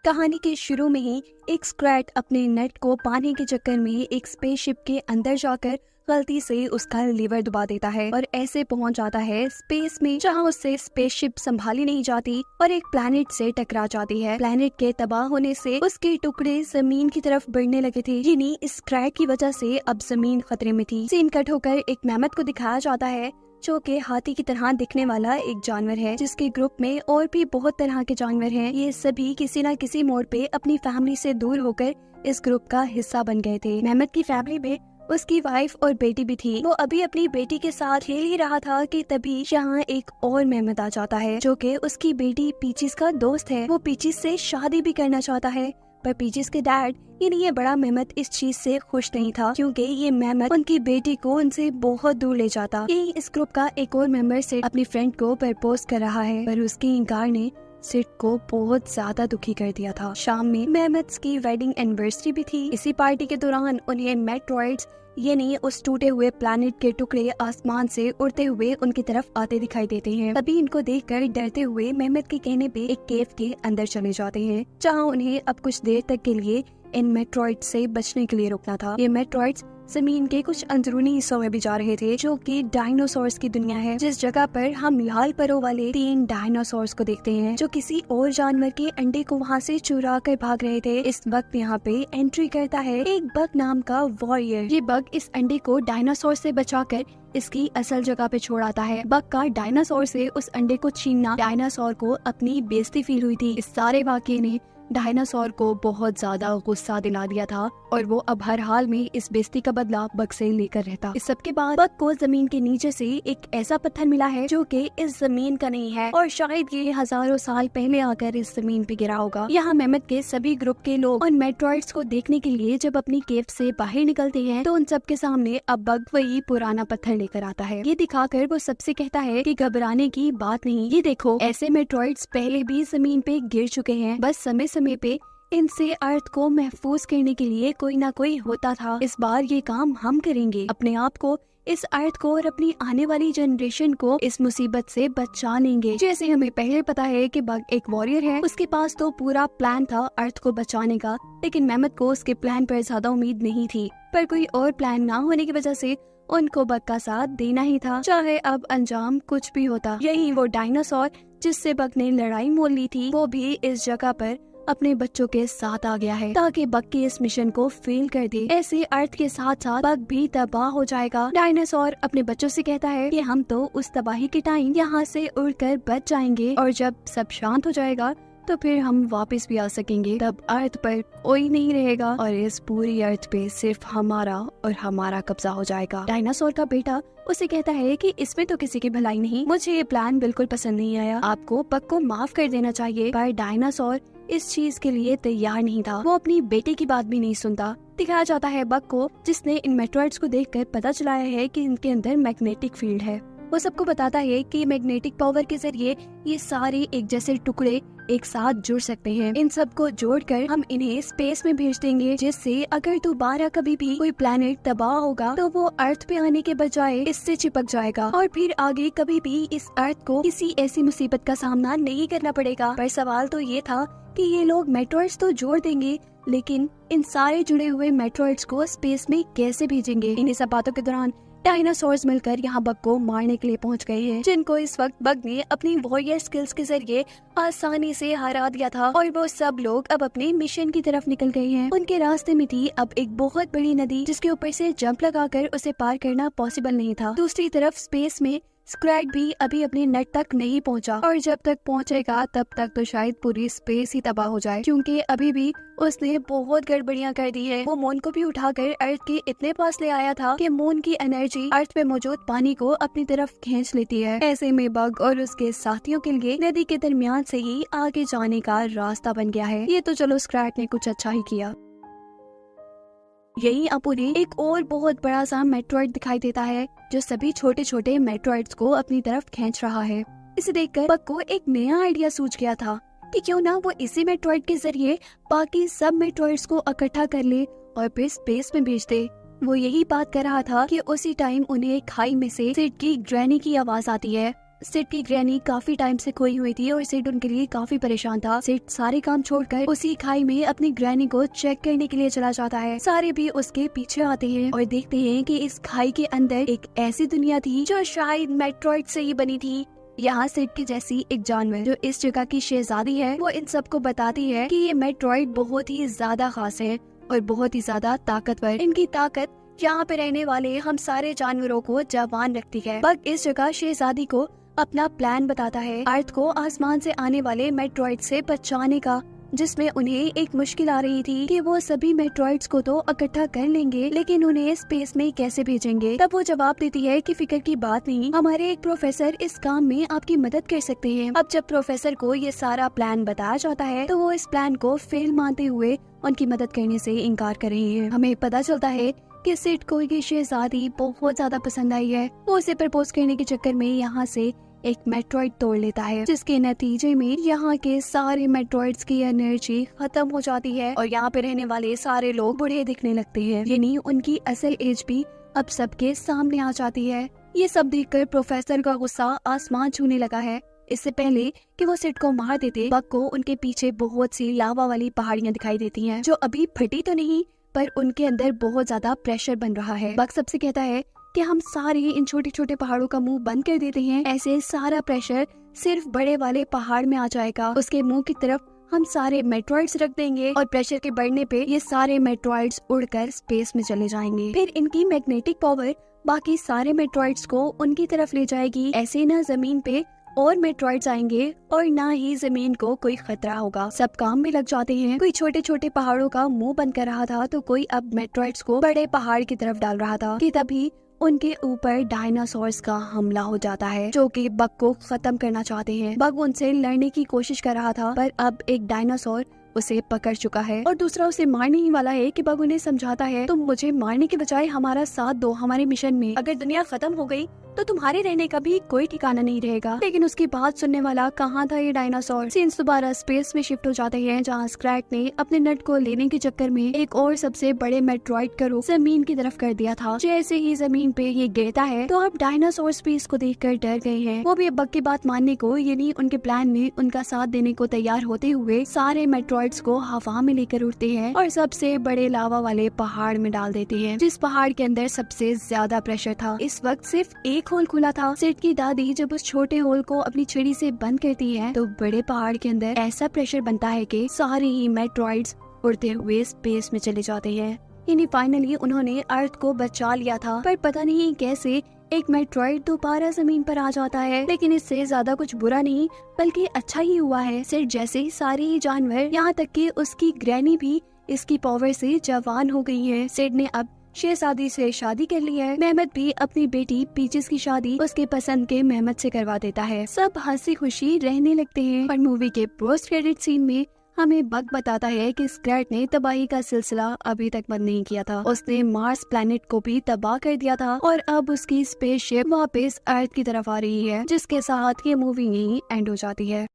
कहानी के शुरू में ही एक स्क्रैट अपने नेट को पाने के चक्कर में एक स्पेसशिप के अंदर जाकर गलती से उसका लीवर दबा देता है और ऐसे पहुंच जाता है स्पेस में, जहां उससे स्पेसशिप संभाली नहीं जाती और एक प्लैनेट से टकरा जाती है। प्लैनेट के तबाह होने से उसके टुकड़े जमीन की तरफ बढ़ने लगे थे, जिन्हीं इस क्रैक की वजह से अब जमीन खतरे में थी। सीन कट होकर एक मैमथ को दिखाया जाता है, जो कि हाथी की तरह दिखने वाला एक जानवर है, जिसके ग्रुप में और भी बहुत तरह के जानवर हैं। ये सभी किसी न किसी मोड़ पे अपनी फैमिली से दूर होकर इस ग्रुप का हिस्सा बन गए थे। मैमथ की फैमिली में उसकी वाइफ और बेटी भी थी। वो अभी अपनी बेटी के साथ खेल ही रहा था कि तभी यहाँ एक और मैमथ आ जाता है, जो कि उसकी बेटी पीचिस का दोस्त है। वो पीचिस से शादी भी करना चाहता है, पर पीचिस के डैड यानी ये बड़ा मैमथ इस चीज से खुश नहीं था, क्योंकि ये मैमथ उनकी बेटी को उनसे बहुत दूर ले जाता। यही इस ग्रुप का एक और मेंबर सिड अपनी फ्रेंड को प्रपोज कर रहा है, पर उसके इनकार ने सिड को बहुत ज्यादा दुखी कर दिया था। शाम में मैमथ्स की वेडिंग एनिवर्सरी भी थी। इसी पार्टी के दौरान उन्हें मेट्रॉइड्स यानी उस टूटे हुए प्लैनेट के टुकड़े आसमान से उड़ते हुए उनकी तरफ आते दिखाई देते हैं। तभी इनको देखकर डरते हुए मैमथ के कहने पे एक केव के अंदर चले जाते हैं, जहां उन्हें अब कुछ देर तक के लिए इन मेट्रॉइड से बचने के लिए रुकना था। ये मेट्रॉइड्स जमीन के कुछ अंदरूनी हिस्सों में भी जा रहे थे, जो कि डायनासोर्स की दुनिया है, जिस जगह पर हम लाल परों वाले 3 डायनासोर्स को देखते हैं, जो किसी और जानवर के अंडे को वहां से चुरा कर भाग रहे थे। इस वक्त यहाँ पे एंट्री करता है एक बग नाम का वॉरियर। ये बग इस अंडे को डायनासोर से बचाकर इसकी असल जगह पे छोड़ आता है। बग का डायनासोर से उस अंडे को छीनना डायनासोर को अपनी बेइज्जती फील हुई थी। इस सारे वाकये ने डायनासोर को बहुत ज्यादा गुस्सा दिला दिया था और वो अब हर हाल में इस बेइज्जती का बदला बग से लेकर रहता। इस सब के बाद बग को जमीन के नीचे से एक ऐसा पत्थर मिला है, जो कि इस जमीन का नहीं है और शायद ये हजारों साल पहले आकर इस जमीन पे गिरा होगा। यहाँ मैमथ के सभी ग्रुप के लोग उन मेट्रॉइड्स को देखने के लिए जब अपनी केव से बाहर निकलते हैं, तो उन सब के सामने अब बग वही पुराना पत्थर लेकर आता है। ये दिखाकर वो सबसे कहता है कि घबराने की बात नहीं, ये देखो ऐसे मेट्रॉइड्स पहले भी जमीन पे गिर चुके हैं, बस समय पे इनसे अर्थ को महफूज करने के लिए कोई ना कोई होता था। इस बार ये काम हम करेंगे, अपने आप को, इस अर्थ को और अपनी आने वाली जनरेशन को इस मुसीबत से बचा लेंगे। जैसे हमें पहले पता है कि बग एक वॉरियर है, उसके पास तो पूरा प्लान था अर्थ को बचाने का, लेकिन मैमथ को उसके प्लान पर ज्यादा उम्मीद नहीं थी। पर कोई और प्लान ना होने की वजह से उनको बग का साथ देना ही था, चाहे अब अंजाम कुछ भी होता। यही वो डायनासोर जिससे बग ने लड़ाई मोल ली थी, वो भी इस जगह पर अपने बच्चों के साथ आ गया है, ताकि बग के इस मिशन को फेल कर दे। ऐसे अर्थ के साथ साथ बग भी तबाह हो जाएगा। डायनासोर अपने बच्चों से कहता है कि हम तो उस तबाही के टाइम यहाँ से उड़कर बच जाएंगे और जब सब शांत हो जाएगा तो फिर हम वापस भी आ सकेंगे। तब अर्थ पर कोई नहीं रहेगा और इस पूरी अर्थ पे सिर्फ हमारा और हमारा कब्जा हो जाएगा। डायनासोर का बेटा उसे कहता है कि इसमें तो किसी की भलाई नहीं, मुझे ये प्लान बिल्कुल पसंद नहीं आया, आपको बग को माफ कर देना चाहिए। पर डायनासोर इस चीज के लिए तैयार नहीं था, वो अपनी बेटे की बात भी नहीं सुनता। दिखाया जाता है बग को, जिसने इन मेट्रॉइड्स को देखकर पता चलाया है कि इनके अंदर मैग्नेटिक फील्ड है। वो सबको बताता है कि मैग्नेटिक पावर के जरिए ये सारे एक जैसे टुकड़े एक साथ जुड़ सकते हैं। इन सब को जोड़कर हम इन्हें स्पेस में भेज देंगे, जिससे अगर दोबारा कभी भी कोई प्लेनेट तबाह होगा तो वो अर्थ पे आने के बजाय इससे चिपक जाएगा और फिर आगे कभी भी इस अर्थ को किसी ऐसी मुसीबत का सामना नहीं करना पड़ेगा। पर सवाल तो ये था कि ये लोग मेट्रॉइड्स तो जोड़ देंगे, लेकिन इन सारे जुड़े हुए मेट्रॉइड्स को स्पेस में कैसे भेजेंगे। इन्हीं सब बातों के दौरान डायनासोर्स मिलकर यहाँ बग को मारने के लिए पहुँच गए हैं, जिनको इस वक्त बग ने अपनी वॉरियर स्किल्स के जरिए आसानी से हरा दिया था और वो सब लोग अब अपने मिशन की तरफ निकल गए हैं। उनके रास्ते में थी अब एक बहुत बड़ी नदी, जिसके ऊपर से जंप लगाकर उसे पार करना पॉसिबल नहीं था। दूसरी तरफ स्पेस में स्क्रैट भी अभी अपने नेट तक नहीं पहुंचा और जब तक पहुंचेगा तब तक तो शायद पूरी स्पेस ही तबाह हो जाए, क्योंकि अभी भी उसने बहुत गड़बड़ियां कर दी है। वो मून को भी उठाकर अर्थ के इतने पास ले आया था कि मून की एनर्जी अर्थ पे मौजूद पानी को अपनी तरफ खींच लेती है। ऐसे में बग और उसके साथियों के लिए नदी के दरमियान से ही आगे जाने का रास्ता बन गया है। ये तो चलो स्क्रैट ने कुछ अच्छा ही किया। यही अब उन्हें एक और बहुत बड़ा सा मेट्रॉइड दिखाई देता है, जो सभी छोटे छोटे मेट्रॉइड्स को अपनी तरफ खींच रहा है। इसे देखकर बग को एक नया आइडिया सूझ गया था कि क्यों ना वो इसी मेट्रॉइड के जरिए बाकी सब मेट्रॉइड्स को इकट्ठा कर ले और फिर स्पेस में भेज दे। वो यही बात कर रहा था कि उसी टाइम उन्हें खाई में से सिड की ग्रैनी की आवाज आती है सिड की ग्रैनी काफी टाइम से खोई हुई थी और सिड उनके लिए काफी परेशान था। सिड सारे काम छोड़कर उसी खाई में अपनी ग्रैनी को चेक करने के लिए चला जाता है। सारे भी उसके पीछे आते हैं और देखते हैं कि इस खाई के अंदर एक ऐसी दुनिया थी जो शायद मेट्रॉइड से ही बनी थी। यहाँ सिड की जैसी एक जानवर जो इस जगह की शहजादी है, वो इन सबको बताती है कि ये मेट्रॉइड बहुत ही ज्यादा खास है और बहुत ही ज्यादा ताकतवर। इनकी ताकत यहाँ पे रहने वाले हम सारे जानवरों को जवान रखती है। बग इस जगह शहजादी को अपना प्लान बताता है अर्थ को आसमान से आने वाले मेट्रॉइड से बचाने का, जिसमें उन्हें एक मुश्किल आ रही थी कि वो सभी मेट्रॉइड्स को तो इकट्ठा कर लेंगे लेकिन उन्हें स्पेस में कैसे भेजेंगे। तब वो जवाब देती है कि फिक्र की बात नहीं, हमारे एक प्रोफेसर इस काम में आपकी मदद कर सकते हैं। अब जब प्रोफेसर को ये सारा प्लान बताया जाता है तो वो इस प्लान को फेल मानते हुए उनकी मदद करने से इनकार कर रही है। हमें पता चलता है कि सिड को ये शहजादी बहुत ज्यादा पसंद आई है। वो उसे प्रपोज करने के चक्कर में यहाँ से एक मेट्रॉइड तोड़ लेता है, जिसके नतीजे में यहाँ के सारे मेट्रॉइड्स की एनर्जी खत्म हो जाती है और यहाँ पे रहने वाले सारे लोग बूढ़े दिखने लगते हैं। यानी उनकी असल एज भी अब सबके सामने आ जाती है। ये सब देखकर प्रोफेसर का गुस्सा आसमान छूने लगा है। इससे पहले कि वो सिड को मार देते, बग को उनके पीछे बहुत सी लावा वाली पहाड़ियाँ दिखाई देती हैं, जो अभी फटी तो नहीं पर उनके अंदर बहुत ज्यादा प्रेशर बन रहा है। बग सबसे कहता है कि हम सारे इन छोटे छोटे पहाड़ों का मुंह बंद कर देते हैं, ऐसे सारा प्रेशर सिर्फ बड़े वाले पहाड़ में आ जाएगा। उसके मुंह की तरफ हम सारे मेट्रॉइड्स रख देंगे और प्रेशर के बढ़ने पे ये सारे मेट्रॉइड्स उड़कर स्पेस में चले जाएंगे। फिर इनकी मैग्नेटिक पावर बाकी सारे मेट्रॉइड्स को उनकी तरफ ले जाएगी। ऐसे न जमीन पे और मेट्रॉइड्स आएंगे और ना ही जमीन को कोई खतरा होगा। सब काम में लग जाते हैं। कोई छोटे छोटे पहाड़ों का मुंह बंद कर रहा था तो कोई अब मेट्रॉइड्स को बड़े पहाड़ की तरफ डाल रहा था कि तभी उनके ऊपर डायनासोर्स का हमला हो जाता है, जो कि बग को खत्म करना चाहते हैं। बग उनसे लड़ने की कोशिश कर रहा था पर अब एक डायनासोर उसे पकड़ चुका है और दूसरा उसे मारने ही वाला है कि बग उन्हें समझाता है तुम मुझे मारने के बजाय हमारा साथ दो हमारे मिशन में। अगर दुनिया खत्म हो गई तो तुम्हारे रहने का भी कोई ठिकाना नहीं रहेगा। लेकिन उसकी बात सुनने वाला कहाँ था ये डायनासोर। सीन्स दोबारा स्पेस में शिफ्ट हो जाते हैं, जहाँ स्क्रैट ने अपने नट को लेने के चक्कर में एक और सबसे बड़े मेट्रॉइड का रुख जमीन की तरफ कर दिया था। जैसे ही जमीन पे ये गिरता है तो अब डायनासोर भी इसको देखकर डर गए हैं। वो भी बग की बात मानने को यानी उनके प्लान में उनका साथ देने को तैयार होते हुए सारे मेट्रॉइड्स को हवा में लेकर उड़ते हैं और सबसे बड़े लावा वाले पहाड़ में डाल देते हैं, जिस पहाड़ के अंदर सबसे ज्यादा प्रेशर था। इस वक्त सिर्फ एक होल खुला था। सिड की दादी जब उस छोटे होल को अपनी छड़ी से बंद करती है तो बड़े पहाड़ के अंदर ऐसा प्रेशर बनता है कि सारे ही मेट्रॉइड्स उड़ते हुए स्पेस में चले जाते हैं। यानी फाइनली उन्होंने अर्थ को बचा लिया था, पर पता नहीं कैसे एक मेट्रॉइड दोबारा जमीन पर आ जाता है। लेकिन इससे ज्यादा कुछ बुरा नहीं बल्कि अच्छा ही हुआ है। सिड जैसे ही सारे ही जानवर, यहाँ तक कि उसकी ग्रैनी भी इसकी पावर से जवान हो गई है। सिड ने अब शहजादी से शादी कर ली है। मेहमत भी अपनी बेटी पीचेस की शादी उसके पसंद के मेहमत से करवा देता है। सब हंसी खुशी रहने लगते हैं। और मूवी के पोस्ट क्रेडिट सीन में हमें बग बताता है कि स्क्रैट ने तबाही का सिलसिला अभी तक बंद नहीं किया था। उसने मार्स प्लैनेट को भी तबाह कर दिया था और अब उसकी स्पेसशिप वापस अर्थ की तरफ आ रही है, जिसके साथ ये मूवी यहीं एंड हो जाती है।